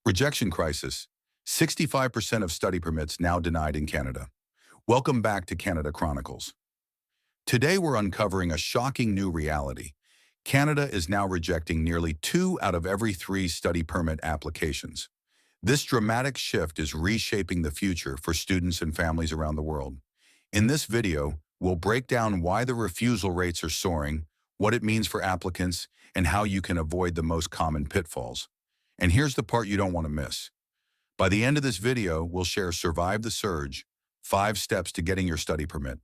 Rejection crisis. 65% of study permits now denied in Canada. Welcome back to Canada Chronicles. Today we're uncovering a shocking new reality. Canada is now rejecting nearly 2 out of every 3 study permit applications. This dramatic shift is reshaping the future for students and families around the world. In this video, we'll break down why the refusal rates are soaring, what it means for applicants, and how you can avoid the most common pitfalls. And here's the part you don't want to miss. By the end of this video, we'll share Survive the Surge, 5 steps to getting your study permit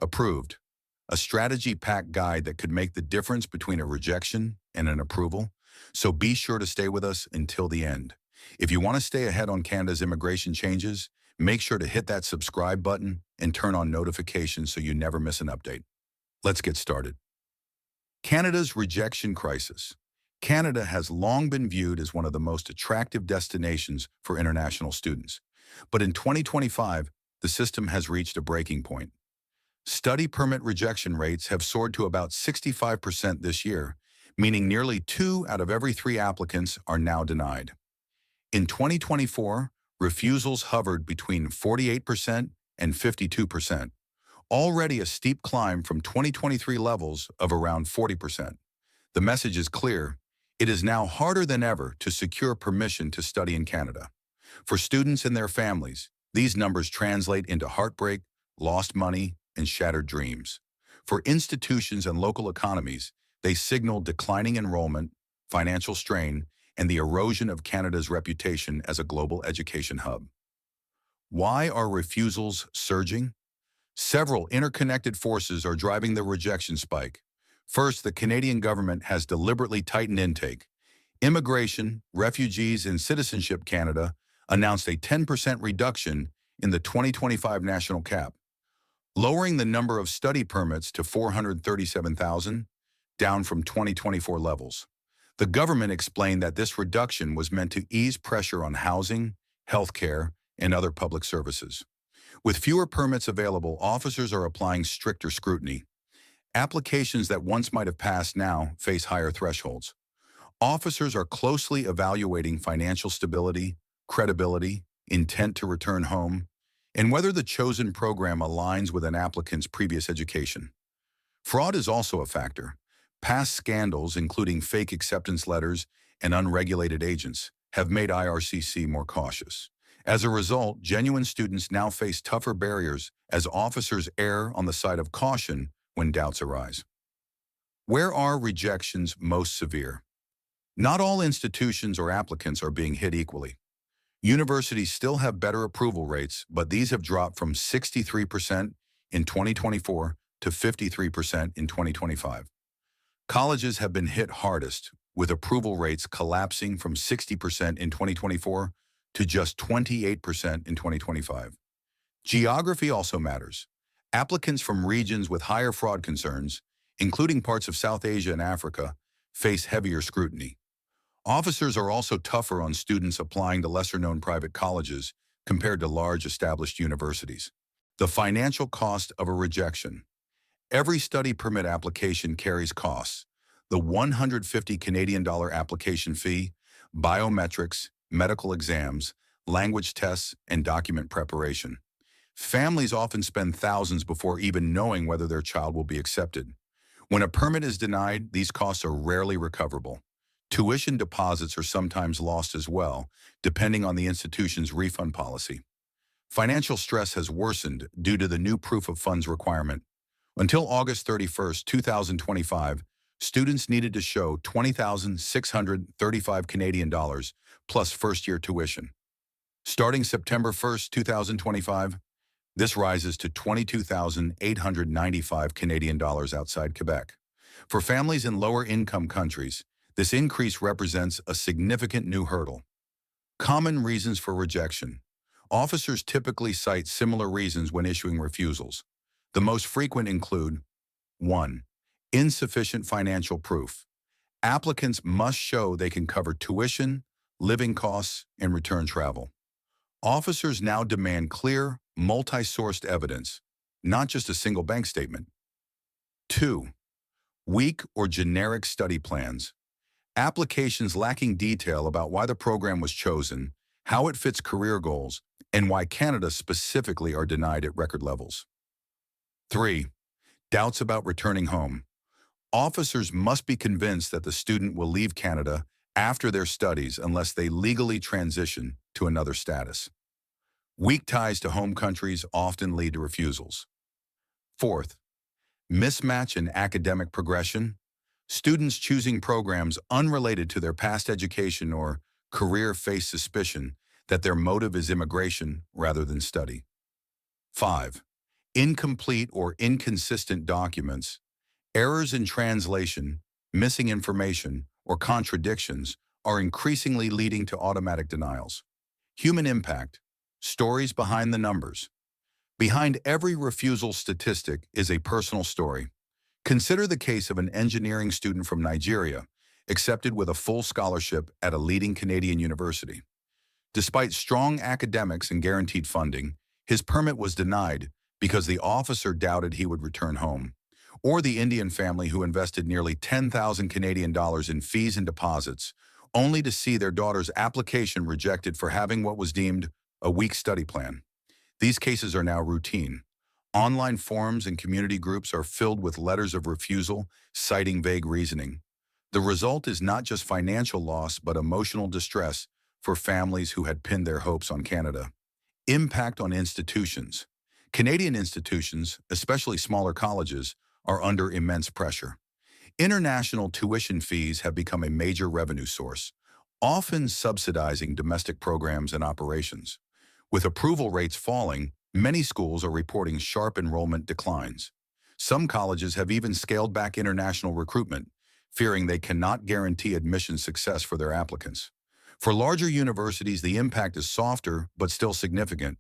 approved, a strategy-packed guide that could make the difference between a rejection and an approval. So be sure to stay with us until the end. If you want to stay ahead on Canada's immigration changes, make sure to hit that subscribe button and turn on notifications so you never miss an update. Let's get started. Canada's rejection crisis. Canada has long been viewed as one of the most attractive destinations for international students. But in 2025, the system has reached a breaking point. Study permit rejection rates have soared to about 65% this year, meaning nearly 2 out of every 3 applicants are now denied. In 2024, refusals hovered between 48% and 52%, already a steep climb from 2023 levels of around 40%. The message is clear. It is now harder than ever to secure permission to study in Canada. For students and their families, these numbers translate into heartbreak, lost money, and shattered dreams. For institutions and local economies, they signal declining enrollment, financial strain, and the erosion of Canada's reputation as a global education hub. Why are refusals surging? Several interconnected forces are driving the rejection spike. First, the Canadian government has deliberately tightened intake. Immigration, Refugees, and Citizenship Canada announced a 10% reduction in the 2025 national cap, lowering the number of study permits to 437,000, down from 2024 levels. The government explained that this reduction was meant to ease pressure on housing, healthcare, and other public services. With fewer permits available, officers are applying stricter scrutiny. Applications that once might have passed now face higher thresholds. Officers are closely evaluating financial stability, credibility, intent to return home, and whether the chosen program aligns with an applicant's previous education. Fraud is also a factor. Past scandals, including fake acceptance letters and unregulated agents, have made IRCC more cautious. As a result, genuine students now face tougher barriers as officers err on the side of caution when doubts arise. Where are rejections most severe? Not all institutions or applicants are being hit equally. Universities still have better approval rates, but these have dropped from 63% in 2024 to 53% in 2025. Colleges have been hit hardest, with approval rates collapsing from 60% in 2024 to just 28% in 2025. Geography also matters. Applicants from regions with higher fraud concerns, including parts of South Asia and Africa, face heavier scrutiny. Officers are also tougher on students applying to lesser-known private colleges compared to large established universities. The financial cost of a rejection. Every study permit application carries costs. The 150 Canadian dollar application fee, biometrics, medical exams, language tests, and document preparation. Families often spend thousands before even knowing whether their child will be accepted. When a permit is denied, these costs are rarely recoverable. Tuition deposits are sometimes lost as well, depending on the institution's refund policy. Financial stress has worsened due to the new proof of funds requirement. Until August 31st, 2025, students needed to show 20,635 Canadian dollars plus first-year tuition. Starting September 1st, 2025, this rises to 22,895 Canadian dollars outside Quebec. For families in lower-income countries, this increase represents a significant new hurdle. Common reasons for rejection. Officers typically cite similar reasons when issuing refusals. The most frequent include 1. Insufficient financial proof. Applicants must show they can cover tuition, living costs, and return travel. Officers now demand clear, multi-sourced evidence, not just a single bank statement. 2. Weak or generic study plans. Applications lacking detail about why the program was chosen, how it fits career goals, and why Canada specifically are denied at record levels. 3. Doubts about returning home. Officers must be convinced that the student will leave Canada after their studies unless they legally transition to another status. Weak ties to home countries often lead to refusals. Fourth, mismatch in academic progression. Students choosing programs unrelated to their past education or career face suspicion that their motive is immigration rather than study. 5. Incomplete or inconsistent documents. Errors in translation, missing information, or contradictions are increasingly leading to automatic denials. Human impact. Stories behind the numbers. Behind every refusal statistic is a personal story. Consider the case of an engineering student from Nigeria, accepted with a full scholarship at a leading Canadian university. Despite strong academics and guaranteed funding, his permit was denied because the officer doubted he would return home. Or the Indian family who invested nearly 10,000 Canadian dollars in fees and deposits, only to see their daughter's application rejected for having what was deemed a weak study plan. These cases are now routine. Online forums and community groups are filled with letters of refusal, citing vague reasoning. The result is not just financial loss, but emotional distress for families who had pinned their hopes on Canada. Impact on institutions. Canadian institutions, especially smaller colleges, are under immense pressure. International tuition fees have become a major revenue source, often subsidizing domestic programs and operations. With approval rates falling, many schools are reporting sharp enrollment declines. Some colleges have even scaled back international recruitment, fearing they cannot guarantee admission success for their applicants. For larger universities, the impact is softer but still significant.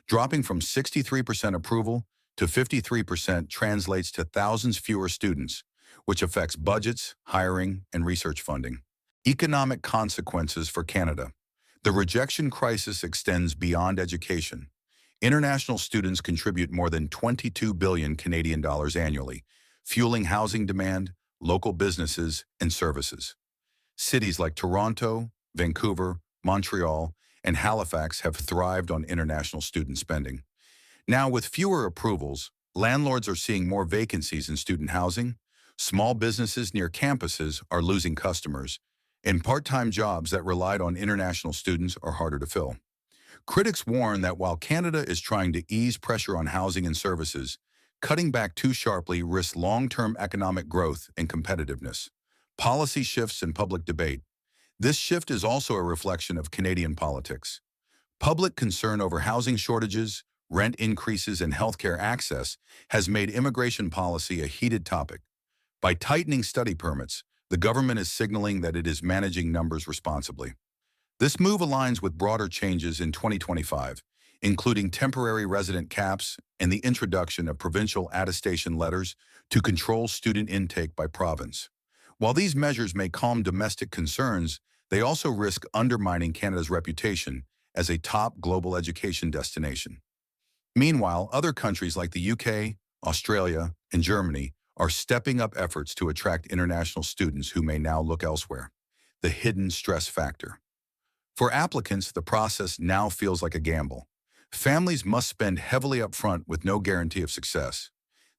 Dropping from 63% approval to 53% translates to thousands fewer students, which affects budgets, hiring, and research funding. Economic consequences for Canada. The rejection crisis extends beyond education. International students contribute more than 22 billion Canadian dollars annually, fueling housing demand, local businesses, and services. Cities like Toronto, Vancouver, Montreal, and Halifax have thrived on international student spending. Now, with fewer approvals, landlords are seeing more vacancies in student housing, small businesses near campuses are losing customers, and part-time jobs that relied on international students are harder to fill. Critics warn that while Canada is trying to ease pressure on housing and services, cutting back too sharply risks long-term economic growth and competitiveness. Policy shifts in public debate. This shift is also a reflection of Canadian politics. Public concern over housing shortages, rent increases, and healthcare access has made immigration policy a heated topic. By tightening study permits, the government is signaling that it is managing numbers responsibly. This move aligns with broader changes in 2025, including temporary resident caps and the introduction of provincial attestation letters to control student intake by province. While these measures may calm domestic concerns, they also risk undermining Canada's reputation as a top global education destination. Meanwhile, other countries like the UK, Australia, and Germany are stepping up efforts to attract international students who may now look elsewhere. The hidden stress factor. For applicants, the process now feels like a gamble. Families must spend heavily up front with no guarantee of success.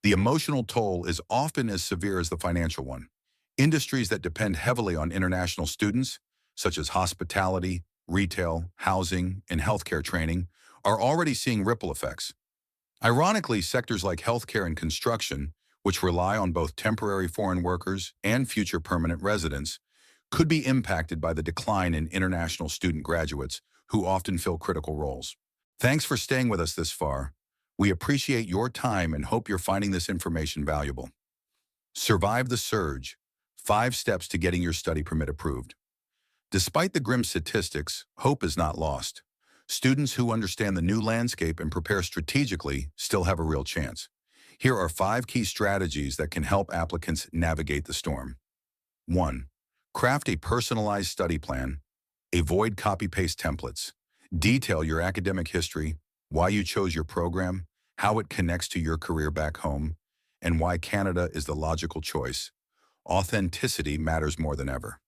The emotional toll is often as severe as the financial one. Industries that depend heavily on international students, such as hospitality, retail, housing, and healthcare training, are already seeing ripple effects. Ironically, sectors like healthcare and construction, which rely on both temporary foreign workers and future permanent residents, could be impacted by the decline in international student graduates who often fill critical roles. Thanks for staying with us this far. We appreciate your time and hope you're finding this information valuable. Survive the surge. 5 steps to getting your study permit approved. Despite the grim statistics, hope is not lost. Students who understand the new landscape and prepare strategically still have a real chance. Here are 5 key strategies that can help applicants navigate the storm. 1. Craft a personalized study plan. Avoid copy-paste templates. Detail your academic history, why you chose your program, how it connects to your career back home, and why Canada is the logical choice. Authenticity matters more than ever.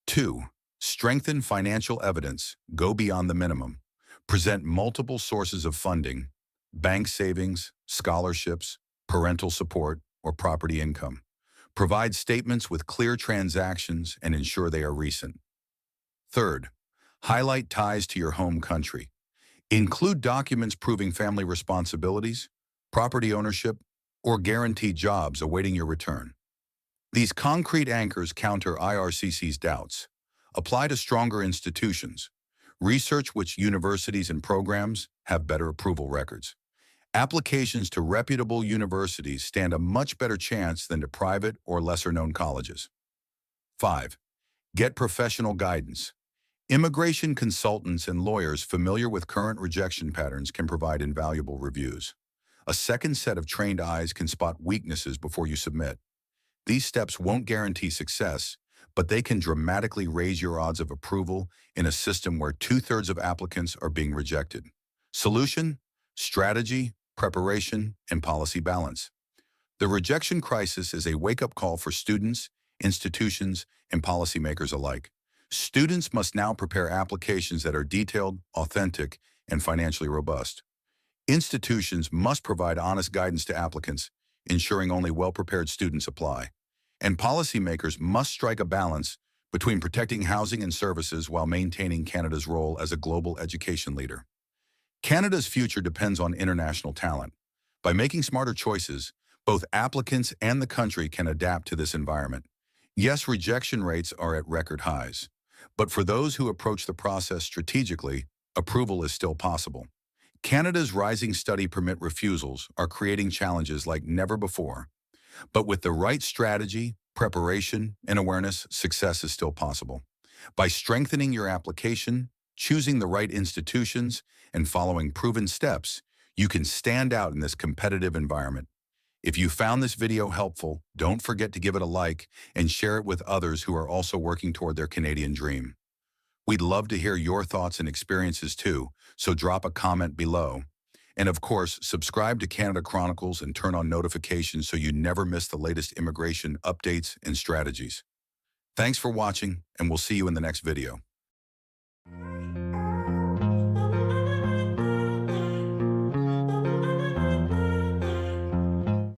2. Strengthen financial evidence. Go beyond the minimum. Present multiple sources of funding, bank savings, scholarships, parental support, or property income. Provide statements with clear transactions and ensure they are recent. Third, highlight ties to your home country. Include documents proving family responsibilities, property ownership, or guaranteed jobs awaiting your return. These concrete anchors counter IRCC's doubts. Apply to stronger institutions. Research which universities and programs have better approval records. Applications to reputable universities stand a much better chance than to private or lesser-known colleges. 5. Get professional guidance. Immigration consultants and lawyers familiar with current rejection patterns can provide invaluable reviews. A second set of trained eyes can spot weaknesses before you submit. These steps won't guarantee success, but they can dramatically raise your odds of approval in a system where 2/3 of applicants are being rejected. Solution: strategy, preparation, and policy balance. The rejection crisis is a wake-up call for students, institutions, and policymakers alike. Students must now prepare applications that are detailed, authentic, and financially robust. Institutions must provide honest guidance to applicants, ensuring only well-prepared students apply. And policymakers must strike a balance between protecting housing and services while maintaining Canada's role as a global education leader. Canada's future depends on international talent. By making smarter choices, both applicants and the country can adapt to this environment. Yes, rejection rates are at record highs, but for those who approach the process strategically, approval is still possible. Canada's rising study permit refusals are creating challenges like never before. But with the right strategy, preparation, and awareness, success is still possible. By strengthening your application, choosing the right institutions, and following proven steps, you can stand out in this competitive environment. If you found this video helpful, don't forget to give it a like and share it with others who are also working toward their Canadian dream. We'd love to hear your thoughts and experiences too, so drop a comment below. And of course, subscribe to Canada Chronicles and turn on notifications so you never miss the latest immigration updates and strategies. Thanks for watching, and we'll see you in the next video.